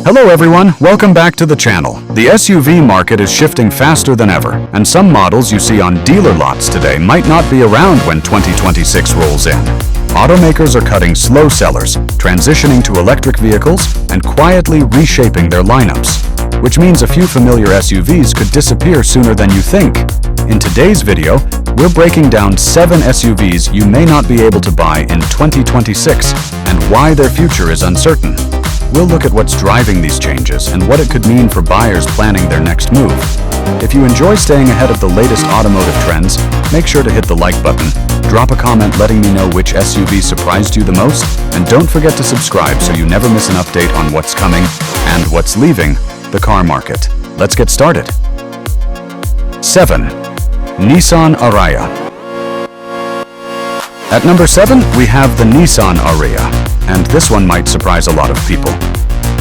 Hello everyone, welcome back to the channel. The SUV market is shifting faster than ever, and some models you see on dealer lots today might not be around when 2026 rolls in. Automakers are cutting slow sellers, transitioning to electric vehicles, and quietly reshaping their lineups, which means a few familiar SUVs could disappear sooner than you think. In today's video, we're breaking down 7 SUVs you may not be able to buy in 2026 and why their future is uncertain. We'll look at what's driving these changes and what it could mean for buyers planning their next move. If you enjoy staying ahead of the latest automotive trends, make sure to hit the like button, drop a comment letting me know which SUV surprised you the most, and don't forget to subscribe so you never miss an update on what's coming and what's leaving the car market. Let's get started. 7. Nissan Ariya. At number 7, we have the Nissan Ariya, and this one might surprise a lot of people.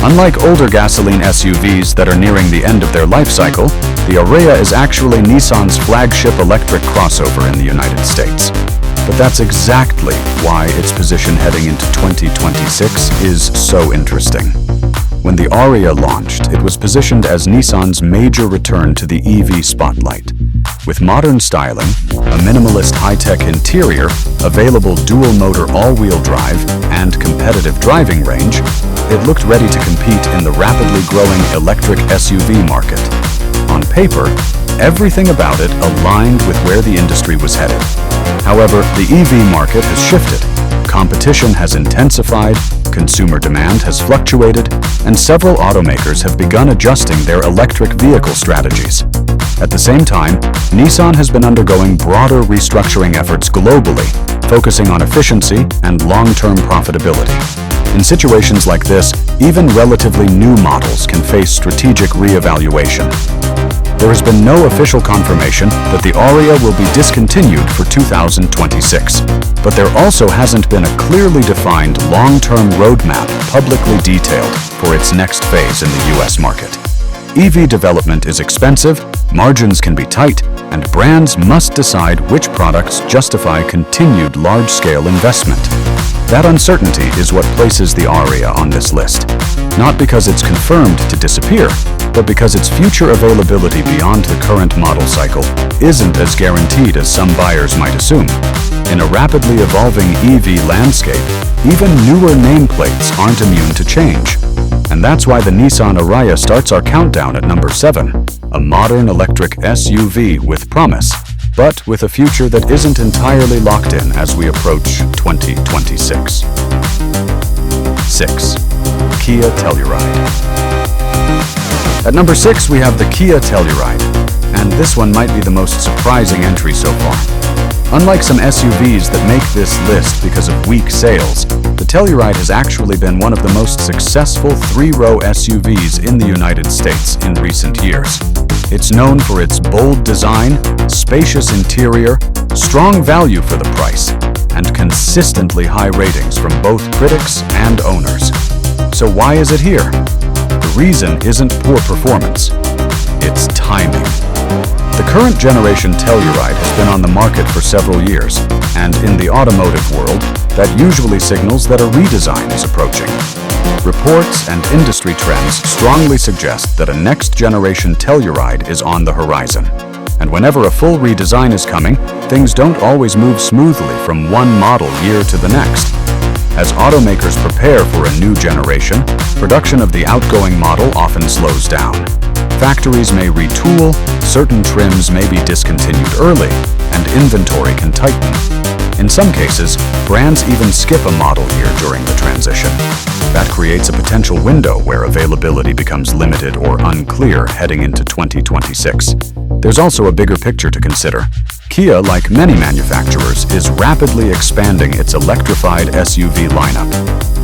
Unlike older gasoline SUVs that are nearing the end of their life cycle, the Ariya is actually Nissan's flagship electric crossover in the United States. But that's exactly why its position heading into 2026 is so interesting. When the Ariya launched, it was positioned as Nissan's major return to the EV spotlight. With modern styling, a minimalist high-tech interior, available dual-motor all-wheel drive, and competitive driving range, it looked ready to compete in the rapidly growing electric SUV market. On paper, everything about it aligned with where the industry was headed. However, the EV market has shifted. Competition has intensified, consumer demand has fluctuated, and several automakers have begun adjusting their electric vehicle strategies. At the same time, Nissan has been undergoing broader restructuring efforts globally, focusing on efficiency and long-term profitability. In situations like this, even relatively new models can face strategic reevaluation. There has been no official confirmation that the Ariya will be discontinued for 2026, but there also hasn't been a clearly defined long-term roadmap publicly detailed for its next phase in the US market. EV development is expensive, margins can be tight, and brands must decide which products justify continued large-scale investment. That uncertainty is what places the Ariya on this list, not because it's confirmed to disappear, but because its future availability beyond the current model cycle isn't as guaranteed as some buyers might assume. In a rapidly evolving EV landscape, even newer nameplates aren't immune to change. And that's why the Nissan Ariya starts our countdown at number 7, a modern electric SUV with promise, but with a future that isn't entirely locked in as we approach 2026. 6. Kia Telluride. At number 6, we have the Kia Telluride, and this one might be the most surprising entry so far. Unlike some SUVs that make this list because of weak sales, the Telluride has actually been one of the most successful 3-row SUVs in the United States in recent years. It's known for its bold design, spacious interior, strong value for the price, and consistently high ratings from both critics and owners. So why is it here? The reason isn't poor performance, it's timing. The current generation Telluride has been on the market for several years, and in the automotive world, that usually signals that a redesign is approaching. Reports and industry trends strongly suggest that a next-generation Telluride is on the horizon. And whenever a full redesign is coming, things don't always move smoothly from one model year to the next. As automakers prepare for a new generation, production of the outgoing model often slows down. Factories may retool, certain trims may be discontinued early, and inventory can tighten. In some cases, brands even skip a model year during the transition. That creates a potential window where availability becomes limited or unclear heading into 2026. There's also a bigger picture to consider. Kia, like many manufacturers, is rapidly expanding its electrified SUV lineup.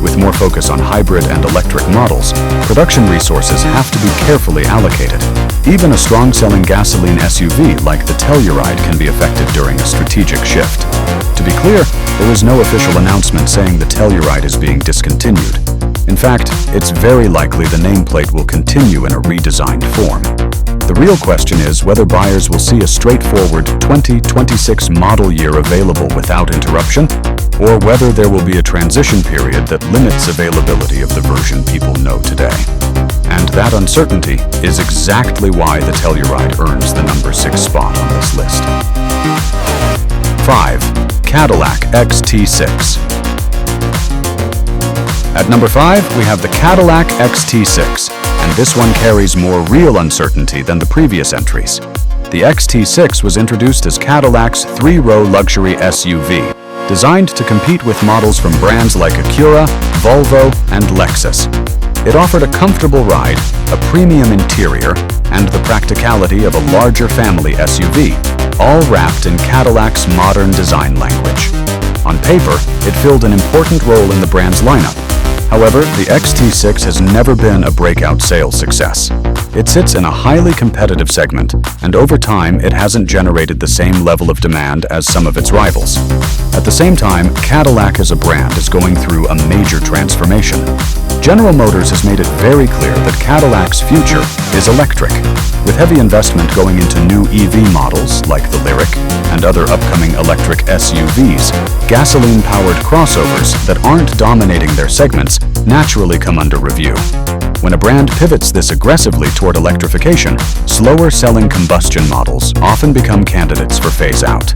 With more focus on hybrid and electric models, production resources have to be carefully allocated. Even a strong-selling gasoline SUV like the Telluride can be affected during a strategic shift. To be clear, there is no official announcement saying the Telluride is being discontinued. In fact, it's very likely the nameplate will continue in a redesigned form. The real question is whether buyers will see a straightforward 2026 model year available without interruption, or whether there will be a transition period that limits availability of the version people know today. that uncertainty is exactly why the Telluride earns the number 6 spot on this list. 5. Cadillac XT6. At number 5, we have the Cadillac XT6, and this one carries more real uncertainty than the previous entries. The XT6 was introduced as Cadillac's 3-row luxury SUV, designed to compete with models from brands like Acura, Volvo, and Lexus. It offered a comfortable ride, a premium interior, and the practicality of a larger family SUV, all wrapped in Cadillac's modern design language. On paper, it filled an important role in the brand's lineup. However, the XT6 has never been a breakout sales success. It sits in a highly competitive segment, and over time, it hasn't generated the same level of demand as some of its rivals. At the same time, Cadillac as a brand is going through a major transformation. General Motors has made it very clear that Cadillac's future is electric, with heavy investment going into new EV models like the Lyriq and other upcoming electric SUVs. Gasoline-powered crossovers that aren't dominating their segments naturally come under review. When a brand pivots this aggressively toward electrification, slower-selling combustion models often become candidates for phase-out.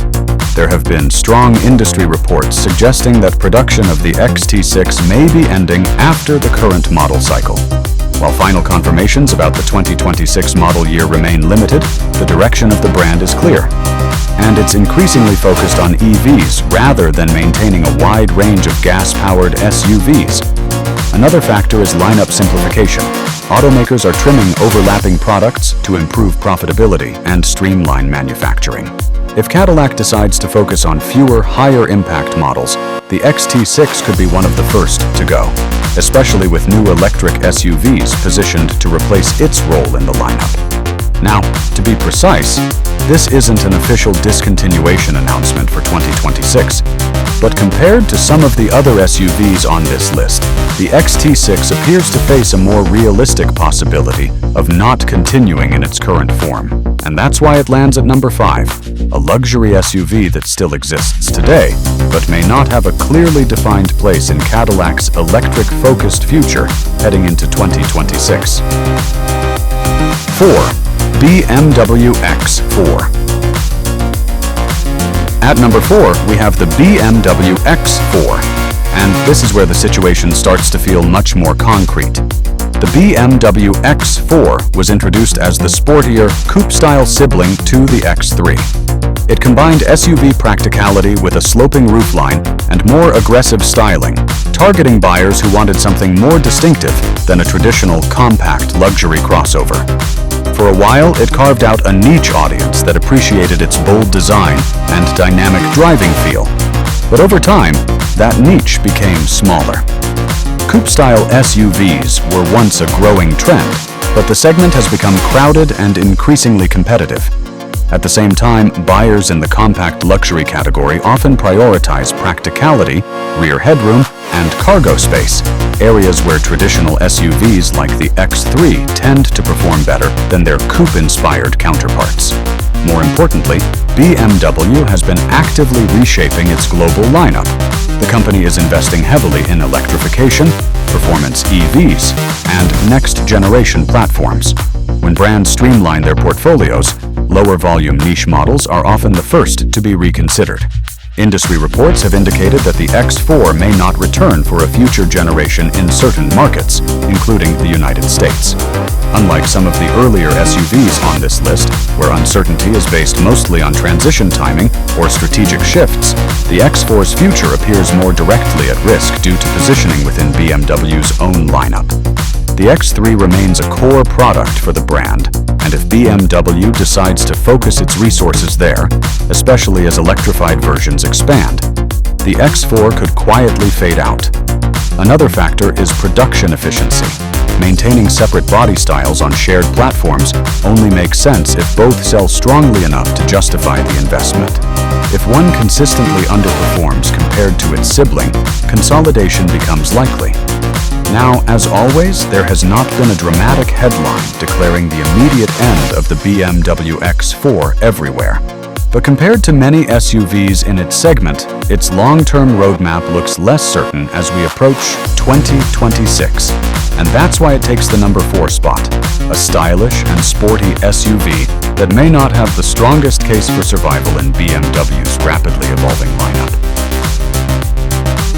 There have been strong industry reports suggesting that production of the XT6 may be ending after the current model cycle. While final confirmations about the 2026 model year remain limited, the direction of the brand is clear. And it's increasingly focused on EVs rather than maintaining a wide range of gas-powered SUVs. Another factor is lineup simplification. Automakers are trimming overlapping products to improve profitability and streamline manufacturing. If Cadillac decides to focus on fewer, higher-impact models, the XT6 could be one of the first to go, especially with new electric SUVs positioned to replace its role in the lineup. Now, to be precise, this isn't an official discontinuation announcement for 2026, but compared to some of the other SUVs on this list, the XT6 appears to face a more realistic possibility of not continuing in its current form. And that's why it lands at number 5, a luxury SUV that still exists today, but may not have a clearly defined place in Cadillac's electric-focused future heading into 2026. 4. BMW X4. At number 4, we have the BMW X4, and this is where the situation starts to feel much more concrete. The BMW X4 was introduced as the sportier, coupe-style sibling to the X3. It combined SUV practicality with a sloping roofline and more aggressive styling, targeting buyers who wanted something more distinctive than a traditional compact luxury crossover. For a while, it carved out a niche audience that appreciated its bold design and dynamic driving feel. But over time, that niche became smaller. Coupe-style SUVs were once a growing trend, but the segment has become crowded and increasingly competitive. At the same time, buyers in the compact luxury category often prioritize practicality, rear headroom, and cargo space, areas where traditional SUVs like the X3 tend to perform better than their coupe-inspired counterparts. More importantly, BMW has been actively reshaping its global lineup. The company is investing heavily in electrification, performance EVs, and next-generation platforms. When brands streamline their portfolios, lower-volume niche models are often the first to be reconsidered. Industry reports have indicated that the X4 may not return for a future generation in certain markets, including the United States. Unlike some of the earlier SUVs on this list, where uncertainty is based mostly on transition timing or strategic shifts, the X4's future appears more directly at risk due to positioning within BMW's own lineup. The X3 remains a core product for the brand, and if BMW decides to focus its resources there, especially as electrified versions expand, the X4 could quietly fade out. Another factor is production efficiency. Maintaining separate body styles on shared platforms only makes sense if both sell strongly enough to justify the investment. If one consistently underperforms compared to its sibling, consolidation becomes likely. Now, as always, there has not been a dramatic headline declaring the immediate end of the BMW X4 everywhere. But compared to many SUVs in its segment, its long-term roadmap looks less certain as we approach 2026. and that's why it takes the number 4 spot, a stylish and sporty SUV that may not have the strongest case for survival in BMW's rapidly evolving lineup.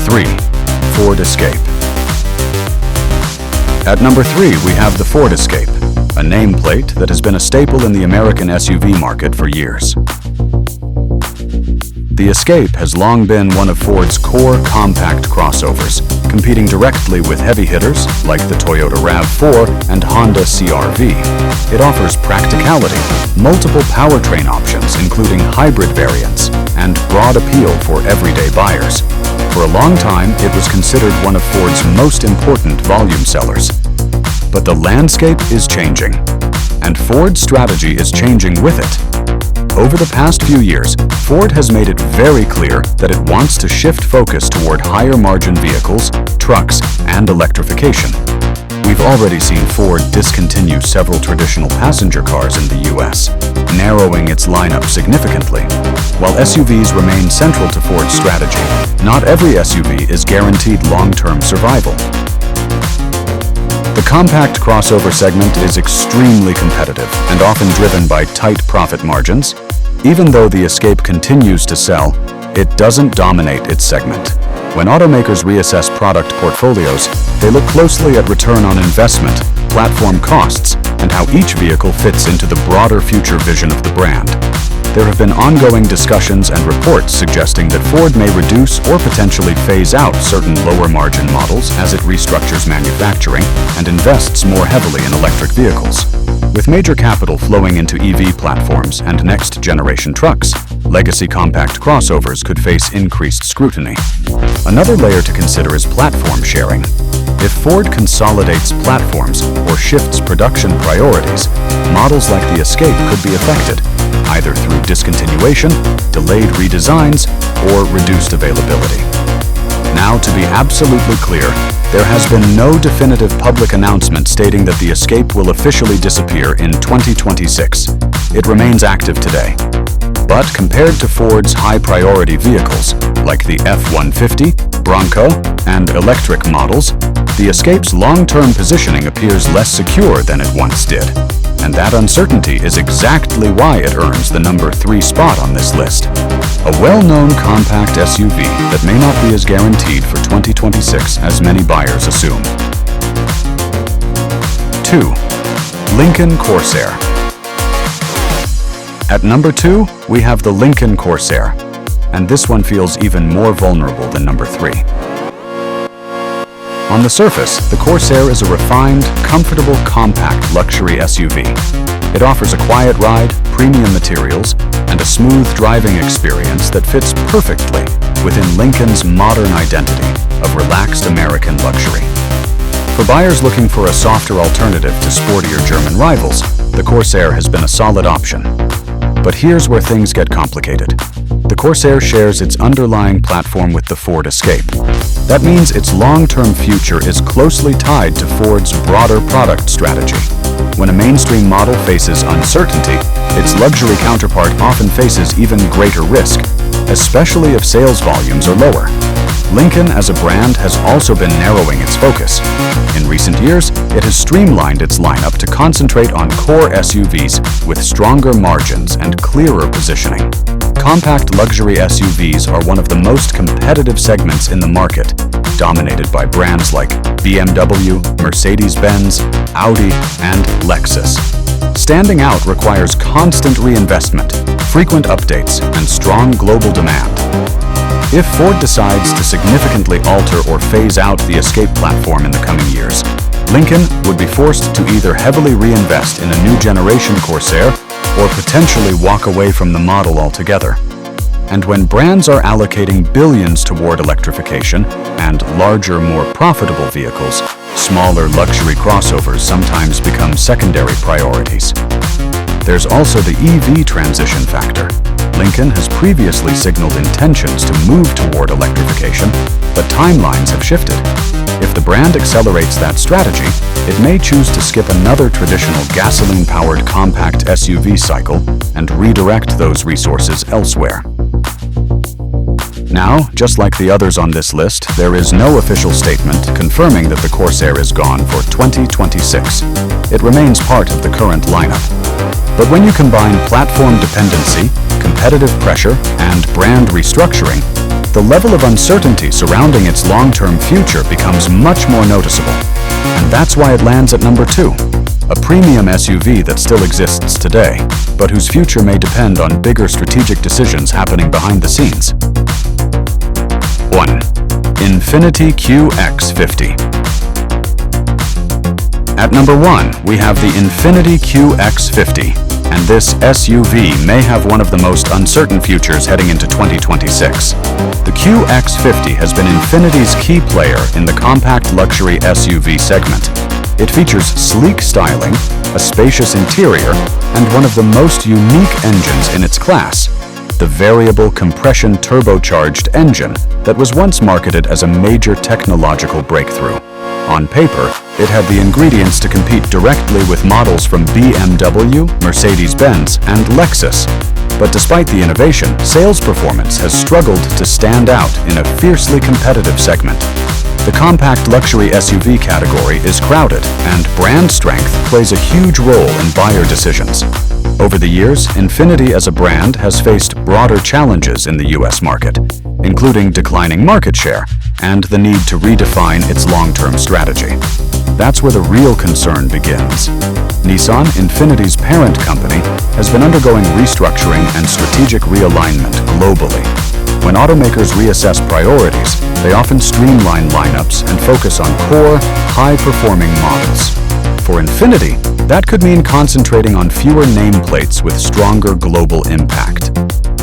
3. Ford Escape. At number 3, we have the Ford Escape, a nameplate that has been a staple in the American SUV market for years. The Escape has long been one of Ford's core compact crossovers, competing directly with heavy hitters like the Toyota RAV4 and Honda CR-V. It offers practicality, multiple powertrain options including hybrid variants, and broad appeal for everyday buyers. For a long time, it was considered one of Ford's most important volume sellers. But the landscape is changing, and Ford's strategy is changing with it. Over the past few years, Ford has made it very clear that it wants to shift focus toward higher-margin vehicles, trucks, and electrification. We've already seen Ford discontinue several traditional passenger cars in the US, narrowing its lineup significantly. While SUVs remain central to Ford's strategy, not every SUV is guaranteed long-term survival. The compact crossover segment is extremely competitive and often driven by tight profit margins. Even though the Escape continues to sell, it doesn't dominate its segment. When automakers reassess product portfolios, they look closely at return on investment, platform costs, and how each vehicle fits into the broader future vision of the brand. There have been ongoing discussions and reports suggesting that Ford may reduce or potentially phase out certain lower-margin models as it restructures manufacturing and invests more heavily in electric vehicles. With major capital flowing into EV platforms and next-generation trucks, legacy compact crossovers could face increased scrutiny. Another layer to consider is platform sharing. If Ford consolidates platforms or shifts production priorities, models like the Escape could be affected, either through discontinuation, delayed redesigns, or reduced availability. Now, to be absolutely clear, there has been no definitive public announcement stating that the Escape will officially disappear in 2026. It remains active today. But compared to Ford's high-priority vehicles, like the F-150, Bronco, and electric models, the Escape's long-term positioning appears less secure than it once did. And that uncertainty is exactly why it earns the number 3 spot on this list. A well-known compact SUV that may not be as guaranteed for 2026 as many buyers assume. 2. Lincoln Corsair. At number 2, we have the Lincoln Corsair, and this one feels even more vulnerable than number 3. On the surface, the Corsair is a refined, comfortable, compact luxury SUV. It offers a quiet ride, premium materials, and a smooth driving experience that fits perfectly within Lincoln's modern identity of relaxed American luxury. For buyers looking for a softer alternative to sportier German rivals, the Corsair has been a solid option. But here's where things get complicated. The Corsair shares its underlying platform with the Ford Escape. That means its long-term future is closely tied to Ford's broader product strategy. When a mainstream model faces uncertainty, its luxury counterpart often faces even greater risk, especially if sales volumes are lower. Lincoln as a brand has also been narrowing its focus. In recent years, it has streamlined its lineup to concentrate on core SUVs with stronger margins and clearer positioning. Compact luxury SUVs are one of the most competitive segments in the market, dominated by brands like BMW, Mercedes-Benz, Audi, and Lexus. Standing out requires constant reinvestment, frequent updates, and strong global demand. If Ford decides to significantly alter or phase out the Escape platform in the coming years, Lincoln would be forced to either heavily reinvest in a new generation Corsair or potentially walk away from the model altogether. And when brands are allocating billions toward electrification and larger, more profitable vehicles, smaller luxury crossovers sometimes become secondary priorities. There's also the EV transition factor. Lincoln has previously signaled intentions to move toward electrification, but timelines have shifted. If the brand accelerates that strategy, it may choose to skip another traditional gasoline-powered compact SUV cycle and redirect those resources elsewhere. Now, just like the others on this list, there is no official statement confirming that the Corsair is gone for 2026. It remains part of the current lineup. But when you combine platform dependency, competitive pressure, and brand restructuring, the level of uncertainty surrounding its long-term future becomes much more noticeable. And that's why it lands at number 2, a premium SUV that still exists today, but whose future may depend on bigger strategic decisions happening behind the scenes. 1. Infiniti QX50. At number 1, we have the Infiniti QX50, and this SUV may have one of the most uncertain futures heading into 2026. The QX50 has been Infiniti's key player in the compact luxury SUV segment. It features sleek styling, a spacious interior, and one of the most unique engines in its class, the variable compression turbocharged engine that was once marketed as a major technological breakthrough. On paper, it had the ingredients to compete directly with models from BMW, Mercedes-Benz, and Lexus. But despite the innovation, sales performance has struggled to stand out in a fiercely competitive segment. The compact luxury SUV category is crowded, and brand strength plays a huge role in buyer decisions. Over the years, Infiniti as a brand has faced broader challenges in the US market, including declining market share and the need to redefine its long-term strategy. That's where the real concern begins. Nissan, Infiniti's parent company, has been undergoing restructuring and strategic realignment globally. When automakers reassess priorities, they often streamline lineups and focus on core, high-performing models. For Infiniti, that could mean concentrating on fewer nameplates with stronger global impact.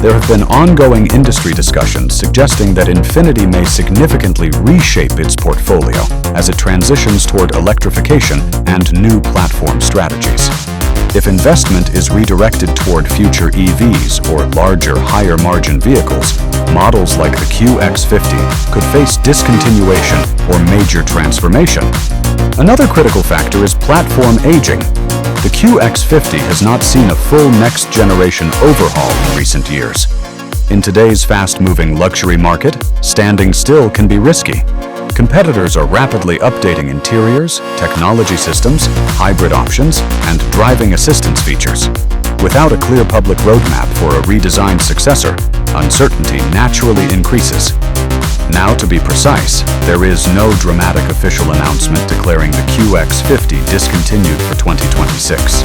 There have been ongoing industry discussions suggesting that Infiniti may significantly reshape its portfolio as it transitions toward electrification and new platform strategies. If investment is redirected toward future EVs or larger, higher-margin vehicles, models like the QX50 could face discontinuation or major transformation. Another critical factor is platform aging. The QX50 has not seen a full next-generation overhaul in recent years. In today's fast-moving luxury market, standing still can be risky. Competitors are rapidly updating interiors, technology systems, hybrid options, and driving assistance features. Without a clear public roadmap for a redesigned successor, uncertainty naturally increases. Now, to be precise, there is no dramatic official announcement declaring the QX50 discontinued for 2026.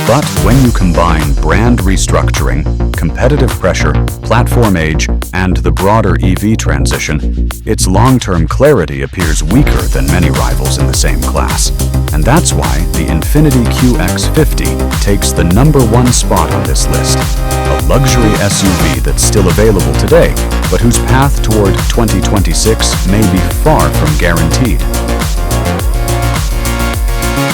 But when you combine brand restructuring, competitive pressure, platform age, and the broader EV transition, its long-term clarity appears weaker than many rivals in the same class. And that's why the Infiniti QX50 takes the number 1 spot on this list, a luxury SUV that's still available today, but whose path toward 2026 may be far from guaranteed.